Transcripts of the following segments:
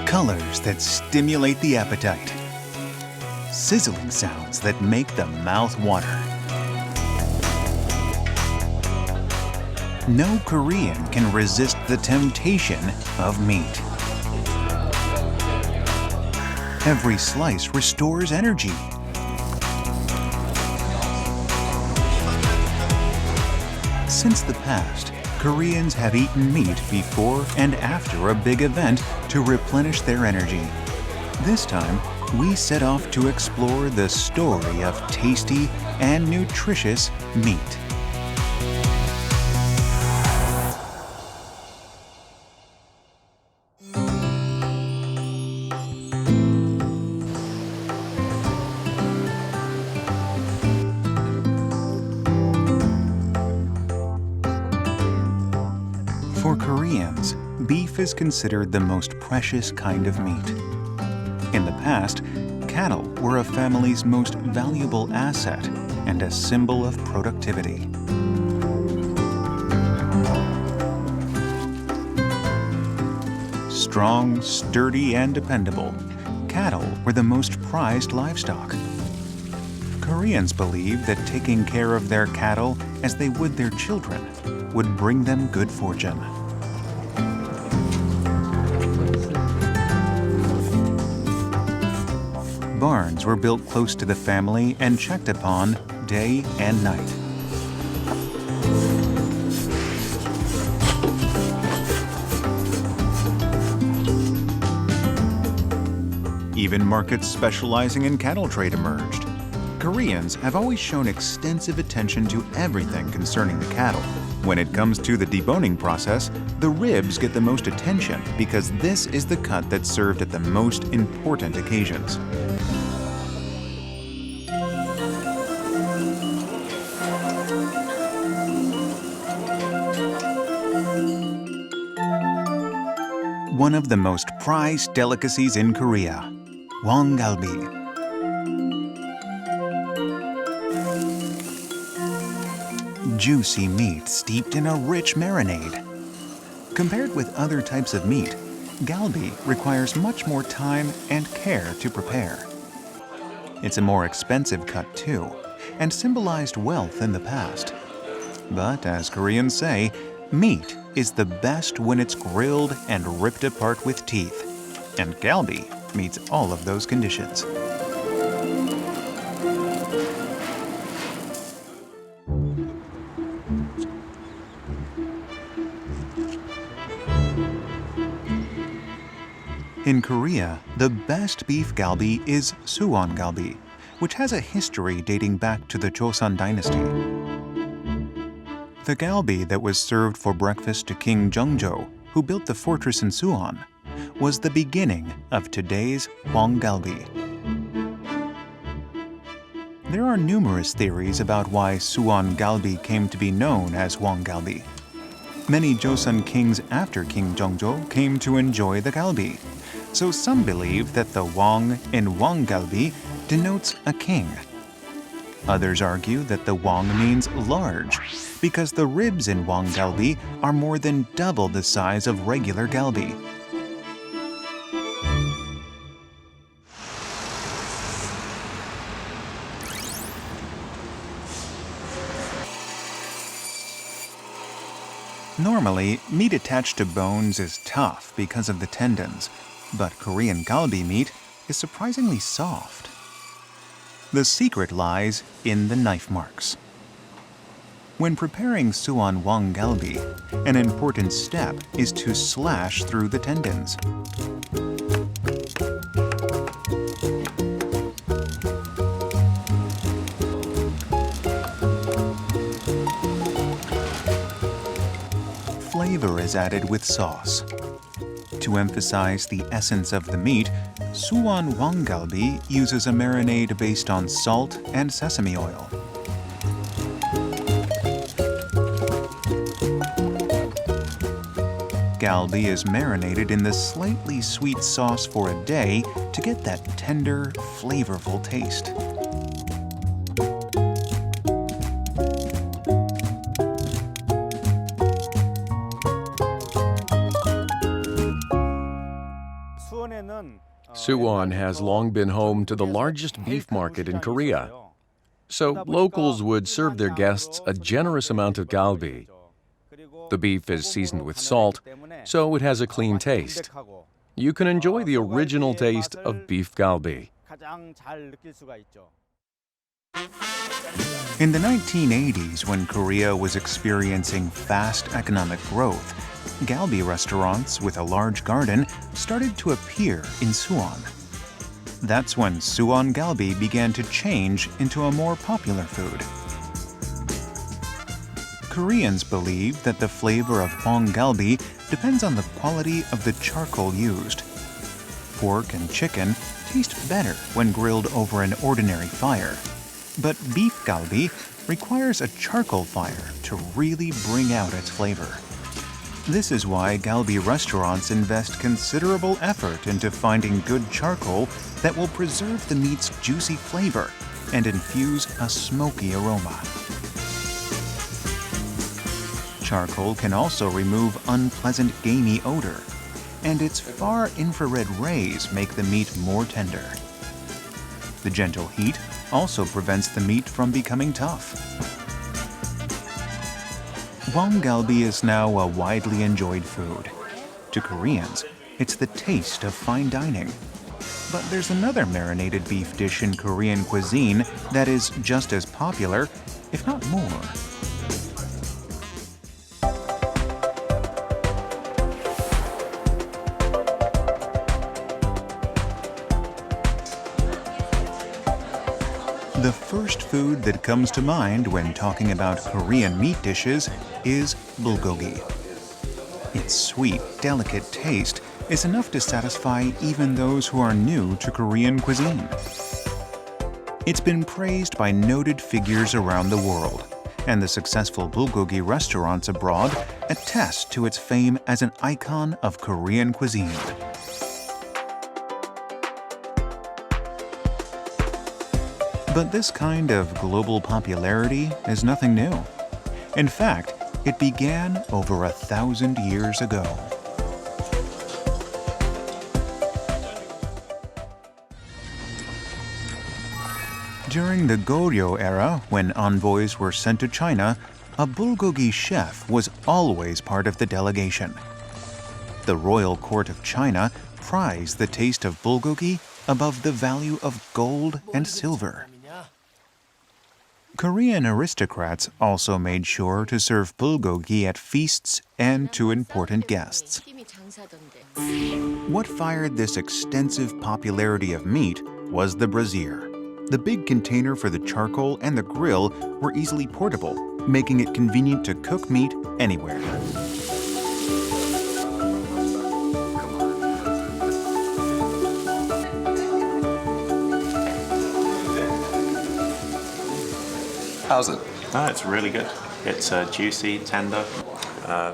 Colors that stimulate the appetite. Sizzling sounds that make the mouth water. No Korean can resist the temptation of meat. Every slice restores energy. Since the past, Koreans have eaten meat before and after a big event to replenish their energy. This time, we set off to explore the story of tasty and nutritious meat. For Koreans, beef is considered the most precious kind of meat. In the past, cattle were a family's most valuable asset and a symbol of productivity. Strong, sturdy, and dependable, cattle were the most prized livestock. Koreans believed that taking care of their cattle as they would their children would bring them good fortune. Barns were built close to the family and checked upon day and night. Even markets specializing in cattle trade emerged. Koreans have always shown extensive attention to everything concerning the cattle. When it comes to the deboning process, the ribs get the most attention because this is the cut that's served at the most important occasions. One of the most prized delicacies in Korea, hwanggalbi. Juicy meat steeped in a rich marinade. Compared with other types of meat, galbi requires much more time and care to prepare. It's a more expensive cut too, and symbolized wealth in the past. But as Koreans say, meat is the best when it's grilled and ripped apart with teeth, and galbi meets all of those conditions. In Korea, the best beef galbi is suwon galbi, which has a history dating back to the Joseon dynasty. The galbi that was served for breakfast to King Jeongjo, who built the fortress in Suwon, was the beginning of today's hwanggalbi. There are numerous theories about why suwon galbi came to be known as hwanggalbi. Many Joseon kings after King Jeongjo came to enjoy the galbi, so some believe that the hwang in hwanggalbi denotes a king. Others argue that the hwang means large, because the ribs in hwanggalbi are more than double the size of regular galbi. Normally, meat attached to bones is tough because of the tendons, but Korean galbi meat is surprisingly soft. The secret lies in the knife marks. When preparing suwon hwanggalbi, an important step is to slash through the tendons. Flavor is added with sauce. To emphasize the essence of the meat, Suwon Wanggalbi uses a marinade based on salt and sesame oil. Galbi is marinated in the slightly sweet sauce for a day to get that tender, flavorful taste. Suwon has long been home to the largest beef market in Korea. So locals would serve their guests a generous amount of galbi. The beef is seasoned with salt, so it has a clean taste. You can enjoy the original taste of beef galbi. In the 1980s, when Korea was experiencing fast economic growth, galbi restaurants with a large garden started to appear in Suwon. That's when Suwon galbi began to change into a more popular food. Koreans believe that the flavor of hwanggalbi depends on the quality of the charcoal used. Pork and chicken taste better when grilled over an ordinary fire, but beef galbi requires a charcoal fire to really bring out its flavor. This is why galbi restaurants invest considerable effort into finding good charcoal that will preserve the meat's juicy flavor and infuse a smoky aroma. Charcoal can also remove unpleasant gamey odor, and its far infrared rays make the meat more tender. The gentle heat also prevents the meat from becoming tough. Hwanggalbi is now a widely enjoyed food. To Koreans, it's the taste of fine dining. But there's another marinated beef dish in Korean cuisine that is just as popular, if not more. The first food that comes to mind when talking about Korean meat dishes is bulgogi. Its sweet, delicate taste is enough to satisfy even those who are new to Korean cuisine. It's been praised by noted figures around the world, and the successful bulgogi restaurants abroad attest to its fame as an icon of Korean cuisine. But this kind of global popularity is nothing new. In fact, it began over 1,000 years ago. During the Goryeo era, when envoys were sent to China, a bulgogi chef was always part of the delegation. The royal court of China prized the taste of bulgogi above the value of gold and silver. Korean aristocrats also made sure to serve bulgogi at feasts and to important guests. What fired this extensive popularity of meat was the brazier. The big container for the charcoal and the grill were easily portable, making it convenient to cook meat anywhere. How's it? It's really good. It's juicy, tender,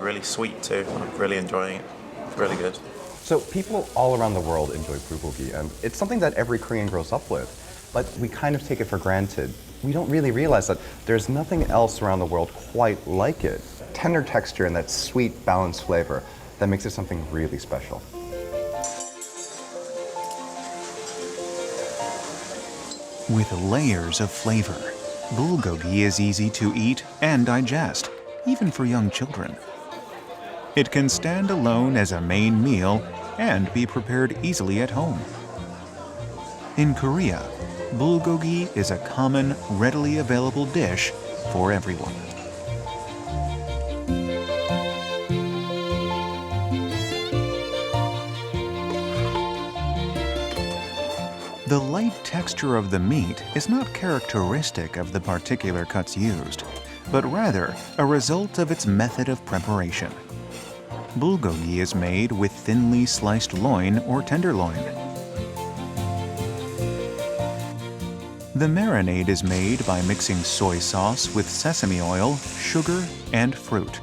really sweet too. I'm really enjoying it. It's really good. So people all around the world enjoy bulgogi, and it's something that every Korean grows up with. But we kind of take it for granted. We don't really realize that there's nothing else around the world quite like it. Tender texture and that sweet, balanced flavor that makes it something really special. With layers of flavor, bulgogi is easy to eat and digest, even for young children. It can stand alone as a main meal and be prepared easily at home. In Korea, bulgogi is a common, readily available dish for everyone. The light texture of the meat is not characteristic of the particular cuts used, but rather a result of its method of preparation. Bulgogi is made with thinly sliced loin or tenderloin. The marinade is made by mixing soy sauce with sesame oil, sugar, and fruit.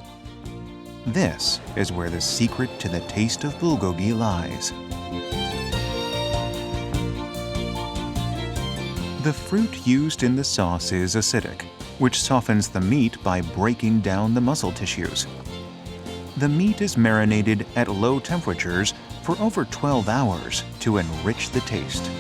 This is where the secret to the taste of bulgogi lies. The fruit used in the sauce is acidic, which softens the meat by breaking down the muscle tissues. The meat is marinated at low temperatures for over 12 hours to enrich the taste.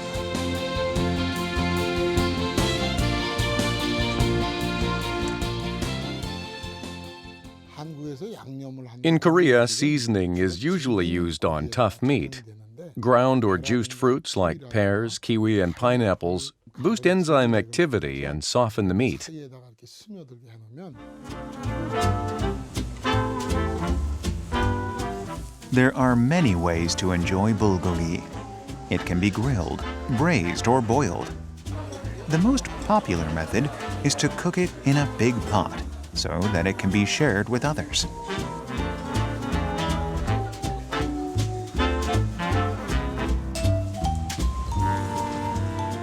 In Korea, seasoning is usually used on tough meat. Ground or juiced fruits like pears, kiwi, and pineapples boost enzyme activity and soften the meat. There are many ways to enjoy bulgogi. It can be grilled, braised, or boiled. The most popular method is to cook it in a big pot so that it can be shared with others.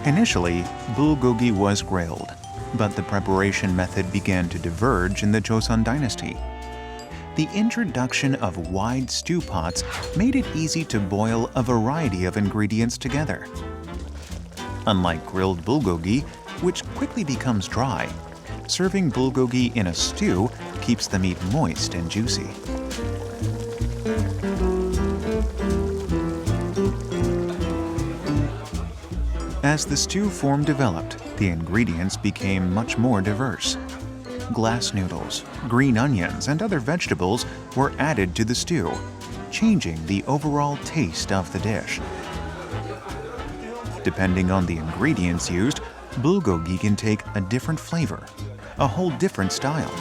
Initially, bulgogi was grilled, but the preparation method began to diverge in the Joseon dynasty. The introduction of wide stew pots made it easy to boil a variety of ingredients together. Unlike grilled bulgogi, which quickly becomes dry, serving bulgogi in a stew keeps the meat moist and juicy. As the stew form developed, the ingredients became much more diverse. Glass noodles, green onions, and other vegetables were added to the stew, changing the overall taste of the dish. Depending on the ingredients used, bulgogi can take a different flavor, a whole different style.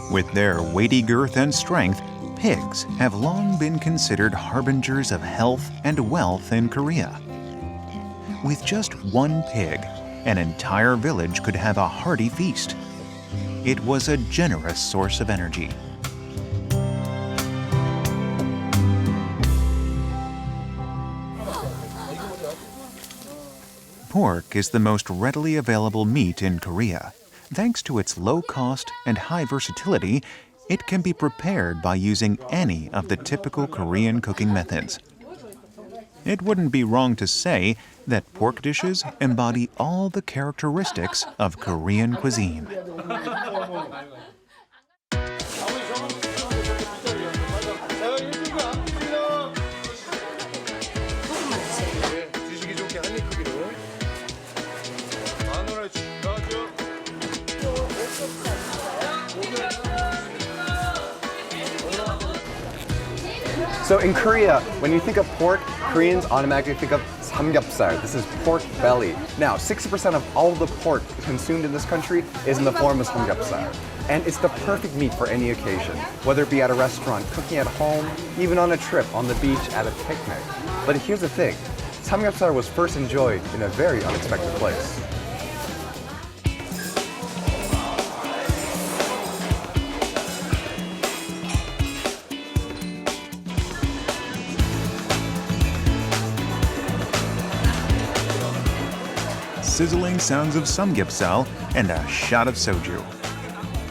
With their weighty girth and strength, pigs have long been considered harbingers of health and wealth in Korea. With just one pig, an entire village could have a hearty feast. It was a generous source of energy. Pork is the most readily available meat in Korea. Thanks to its low cost and high versatility, it can be prepared by using any of the typical Korean cooking methods. It wouldn't be wrong to say that pork dishes embody all the characteristics of Korean cuisine. So in Korea, when you think of pork, Koreans automatically think of samgyeopsal. This is pork belly. Now, 60% of all the pork consumed in this country is in the form of samgyeopsal. And it's the perfect meat for any occasion, whether it be at a restaurant, cooking at home, even on a trip, on the beach, at a picnic. But here's the thing, samgyeopsal was first enjoyed in a very unexpected place. Sizzling sounds of samgyeopsal and a shot of soju.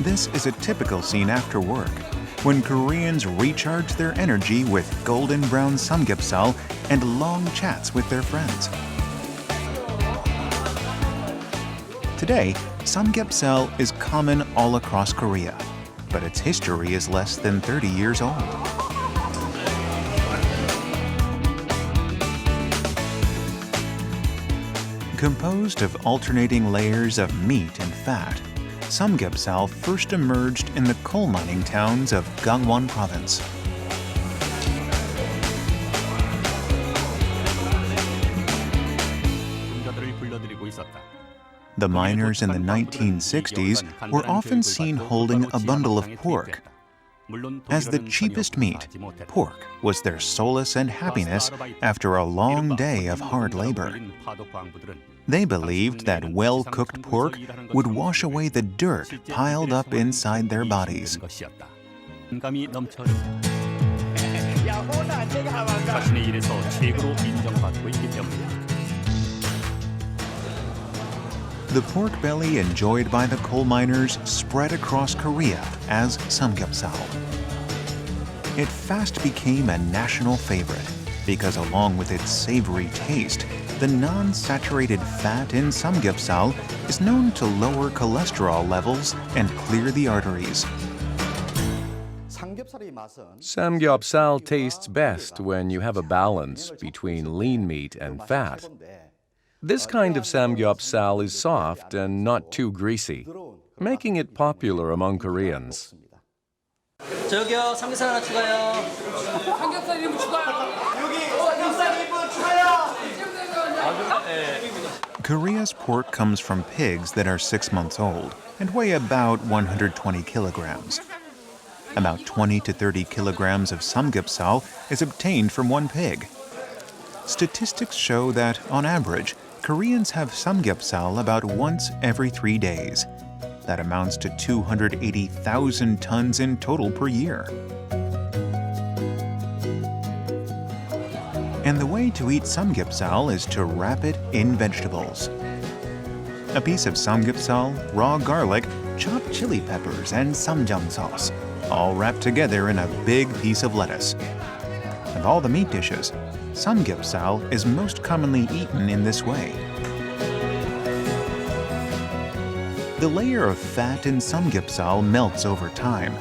This is a typical scene after work, when Koreans recharge their energy with golden brown samgyeopsal and long chats with their friends. Today, samgyeopsal is common all across Korea, but its history is less than 30 years old. Composed of alternating layers of meat and fat, samgyeopsal first emerged in the coal mining towns of Gangwon province. The miners in the 1960s were often seen holding a bundle of pork. As the cheapest meat, pork was their solace and happiness after a long day of hard labor. They believed that well-cooked pork would wash away the dirt piled up inside their bodies. 감이 넘쳐요. 자신의 일에서 최고로 인정받고 있기 때문입니다. The pork belly enjoyed by the coal miners spread across Korea as samgyeopsal. It fast became a national favorite because along with its savory taste, the non-saturated fat in samgyeopsal is known to lower cholesterol levels and clear the arteries. Samgyeopsal tastes best when you have a balance between lean meat and fat. This kind of samgyeopsal is soft and not too greasy, making it popular among Koreans. 저기요, 삼겹살 하나 추가요. 삼겹살 1분 추가요. 삼겹살 1분 추가요. Korea's pork comes from pigs that are 6 months old and weigh about 120 kilograms. About 20 to 30 kilograms of samgyeopsal is obtained from one pig. Statistics show that, on average, Koreans have samgyeopsal about once every 3 days. That amounts to 280,000 tons in total per year. And the way to eat samgyeopsal is to wrap it in vegetables. A piece of samgyeopsal, raw garlic, chopped chili peppers, and samjang sauce, all wrapped together in a big piece of lettuce. Of all the meat dishes, samgyeopsal is most commonly eaten in this way. The layer of fat in samgyeopsal melts over time.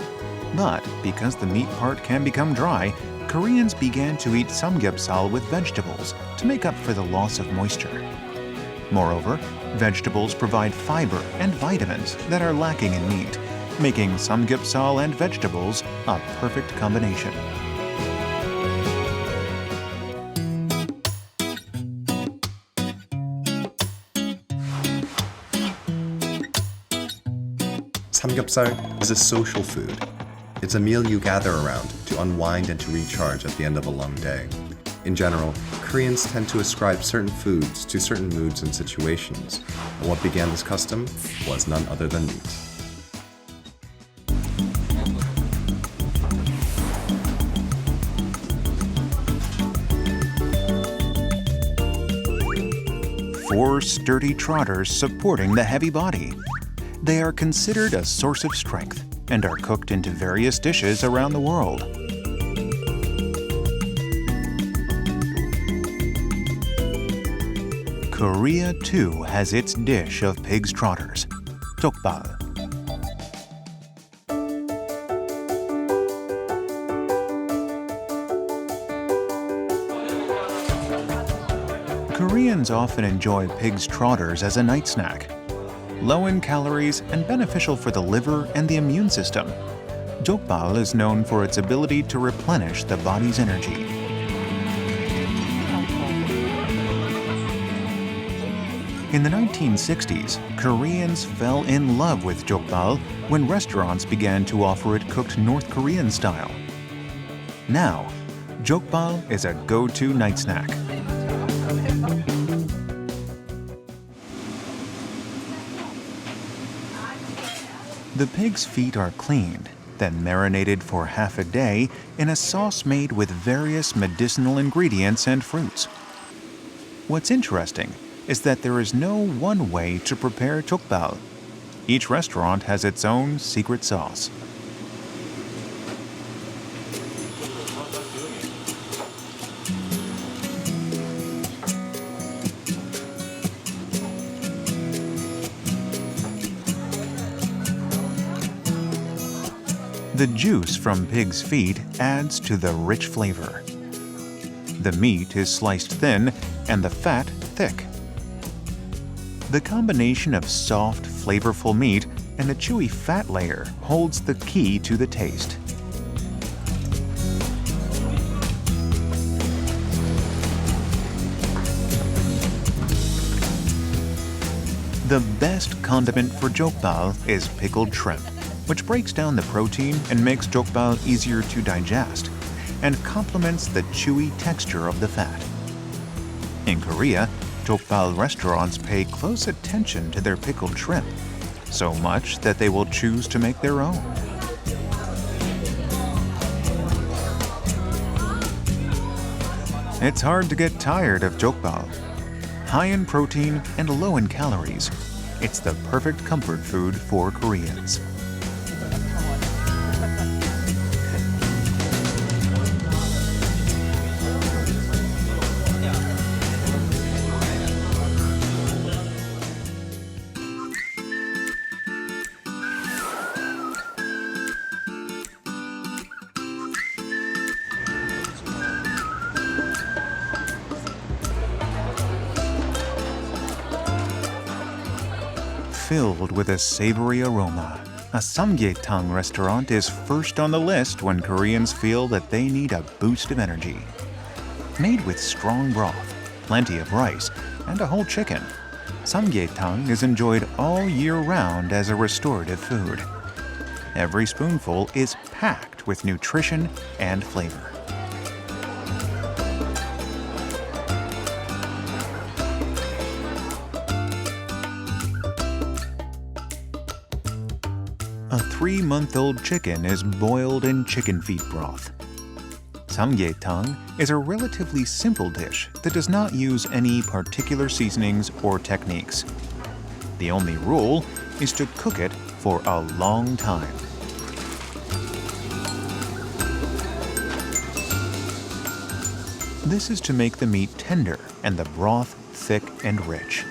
But because the meat part can become dry, Koreans began to eat samgyeopsal with vegetables to make up for the loss of moisture. Moreover, vegetables provide fiber and vitamins that are lacking in meat, making samgyeopsal and vegetables a perfect combination. Samgyeopsal is a social food. It's a meal you gather around to unwind and to recharge at the end of a long day. In general, Koreans tend to ascribe certain foods to certain moods and situations, and what began this custom was none other than meat. Four sturdy trotters supporting the heavy body. They are considered a source of strength and are cooked into various dishes around the world. Korea too has its dish of pig's trotters, jokbal. Koreans often enjoy pig's trotters as a night snack. Low in calories and beneficial for the liver and the immune system, jokbal is known for its ability to replenish the body's energy. In the 1960s, Koreans fell in love with jokbal when restaurants began to offer it cooked North Korean style. Now, jokbal is a go-to night snack. The pig's feet are cleaned, then marinated for half a day in a sauce made with various medicinal ingredients and fruits. What's interesting is that there is no one way to prepare jokbal. Each restaurant has its own secret sauce. The juice from pig's feet adds to the rich flavor. The meat is sliced thin and the fat thick. The combination of soft, flavorful meat and a chewy fat layer holds the key to the taste. The best condiment for jokbal is pickled shrimp, which breaks down the protein and makes jokbal easier to digest and complements the chewy texture of the fat. In Korea, jokbal restaurants pay close attention to their pickled shrimp, so much that they will choose to make their own. It's hard to get tired of jokbal. High in protein and low in calories, it's the perfect comfort food for Koreans. Filled with a savory aroma, a samgyetang restaurant is first on the list when Koreans feel that they need a boost of energy. Made with strong broth, plenty of rice, and a whole chicken, samgyetang is enjoyed all year round as a restorative food. Every spoonful is packed with nutrition and flavor. A 3-month-old chicken is boiled in chicken feet broth. Samgyetang is a relatively simple dish that does not use any particular seasonings or techniques. The only rule is to cook it for a long time. This is to make the meat tender and the broth thick and rich.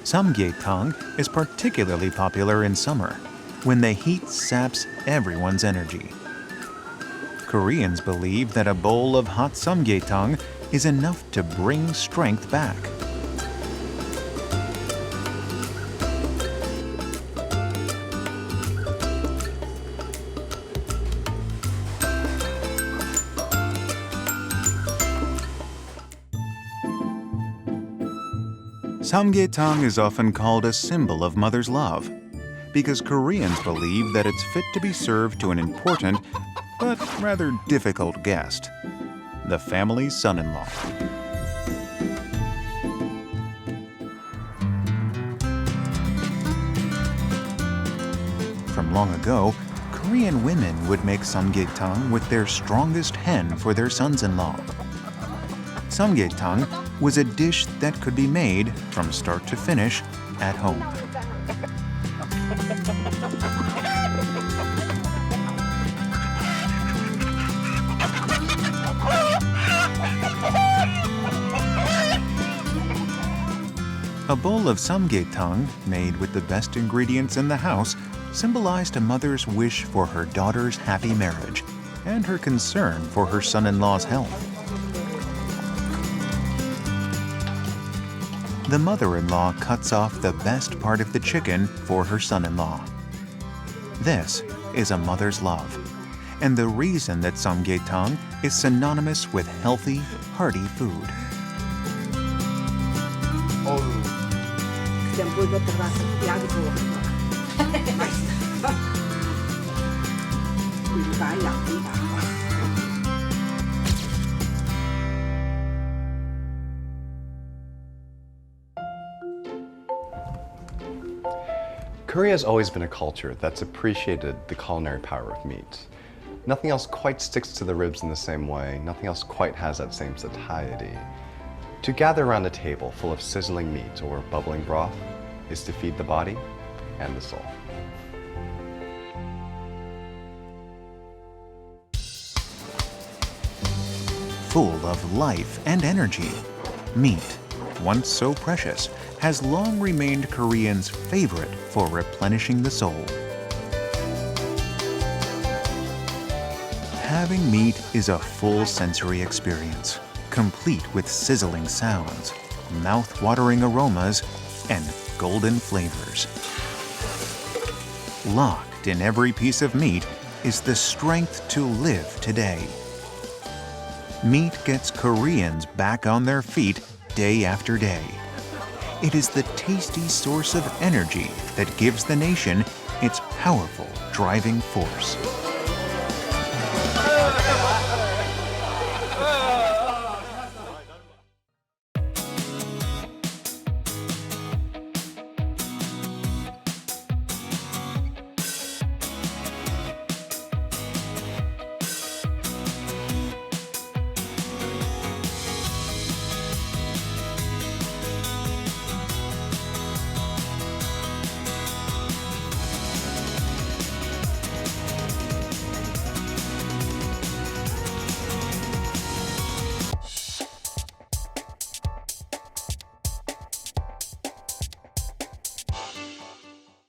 Samgyetang is particularly popular in summer, when the heat saps everyone's energy. Koreans believe that a bowl of hot samgyetang is enough to bring strength back. Samgyetang is often called a symbol of mother's love, because Koreans believe that it's fit to be served to an important but rather difficult guest, the family's son-in-law. From long ago, Korean women would make samgyetang with their strongest hen for their sons-in-law. Samgyetang was a dish that could be made from start to finish at home. A bowl of samgyetang, made with the best ingredients in the house, symbolized a mother's wish for her daughter's happy marriage and her concern for her son-in-law's health. The mother-in-law cuts off the best part of the chicken for her son-in-law. This is a mother's love, and the reason that samgyetang is synonymous with healthy, hearty food. Korea has always been a culture that's appreciated the culinary power of meat. Nothing else quite sticks to the ribs in the same way. Nothing else quite has that same satiety. To gather around a table full of sizzling meat or bubbling broth is to feed the body and the soul. Full of life and energy, meat, once so precious, has long remained Koreans' favorite for replenishing the soul. Having meat is a full sensory experience, complete with sizzling sounds, mouth-watering aromas, and golden flavors. Locked in every piece of meat is the strength to live today. Meat gets Koreans back on their feet day after day. It is the tasty source of energy that gives the nation its powerful driving force.